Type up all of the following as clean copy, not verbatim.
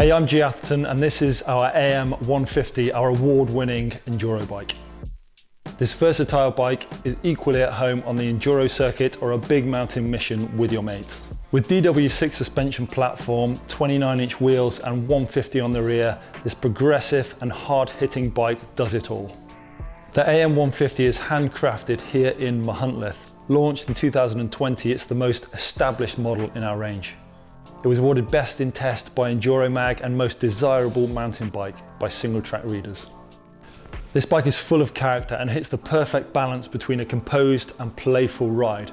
Hey, I'm Dan Atherton, and this is our A150, our award-winning Enduro bike. This versatile bike is equally at home on the Enduro circuit or a big mountain mission with your mates. With DW6 suspension platform, 29-inch wheels and 150 on the rear, this progressive and hard-hitting bike does it all. The A150 is handcrafted here in Machynlleth. Launched in 2020, it's the most established model in our range. It was awarded Best in Test by Enduro Mag and Most Desirable Mountain Bike by Single Track readers. This bike is full of character and hits the perfect balance between a composed and playful ride.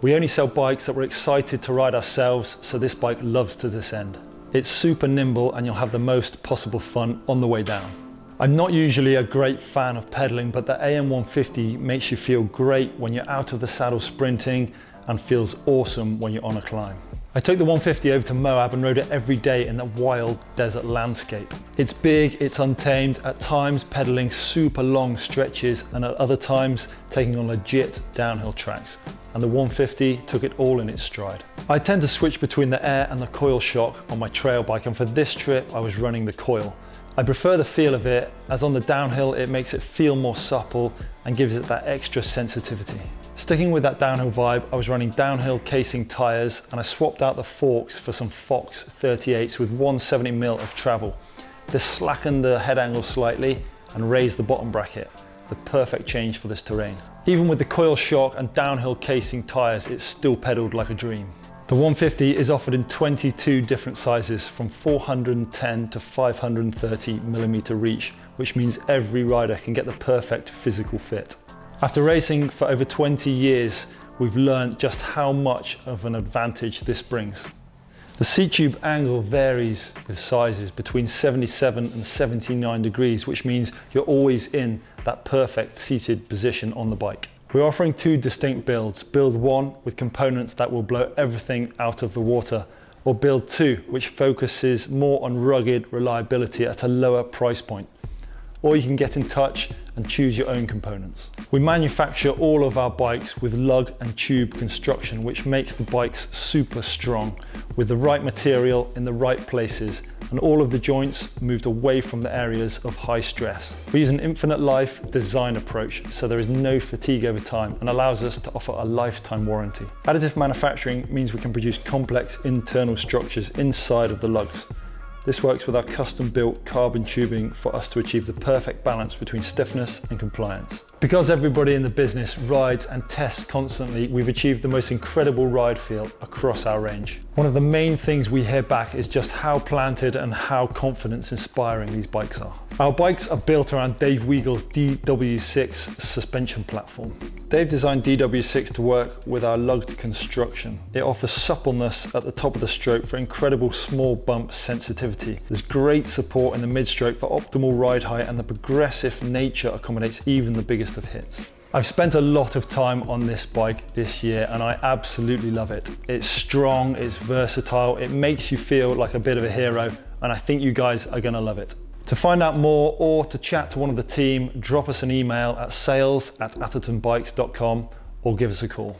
We only sell bikes that we're excited to ride ourselves, so this bike loves to descend. It's super nimble and you'll have the most possible fun on the way down. I'm not usually a great fan of pedaling, but the A150 makes you feel great when you're out of the saddle sprinting and feels awesome when you're on a climb. I took the 150 over to Moab and rode it every day in the wild desert landscape. It's big, it's untamed, at times pedaling super long stretches and at other times taking on legit downhill tracks. And the 150 took it all in its stride. I tend to switch between the air and the coil shock on my trail bike, and for this trip I was running the coil. I prefer the feel of it, as on the downhill it makes it feel more supple and gives it that extra sensitivity. Sticking with that downhill vibe, I was running downhill casing tyres and I swapped out the forks for some Fox 38s with 170mm of travel. This slackened the head angle slightly and raised the bottom bracket, the perfect change for this terrain. Even with the coil shock and downhill casing tyres, it still pedalled like a dream. The 150 is offered in 22 different sizes, from 410 to 530mm reach, which means every rider can get the perfect physical fit. After racing for over 20 years, we've learned just how much of an advantage this brings. The seat tube angle varies with sizes between 77 and 79 degrees, which means you're always in that perfect seated position on the bike. We're offering two distinct builds. Build 1 with components that will blow everything out of the water, or Build 2, which focuses more on rugged reliability at a lower price point. Or you can get in touch and choose your own components. We manufacture all of our bikes with lug and tube construction, which makes the bikes super strong, with the right material in the right places, and all of the joints moved away from the areas of high stress. We use an infinite life design approach, so there is no fatigue over time and allows us to offer a lifetime warranty. Additive manufacturing means we can produce complex internal structures inside of the lugs. This works with our custom-built carbon tubing for us to achieve the perfect balance between stiffness and compliance. Because everybody in the business rides and tests constantly, we've achieved the most incredible ride feel across our range. One of the main things we hear back is just how planted and how confidence-inspiring these bikes are. Our bikes are built around Dave Weagle's DW6 suspension platform. Dave designed DW6 to work with our lugged construction. It offers suppleness at the top of the stroke for incredible small bump sensitivity. There's great support in the mid-stroke for optimal ride height, and the progressive nature accommodates even the biggest of hits. I've spent a lot of time on this bike this year and I absolutely love it. It's strong, it's versatile, it makes you feel like a bit of a hero, and I think you guys are gonna love it. To find out more or to chat to one of the team, drop us an email at sales@athertonbikes.com or give us a call.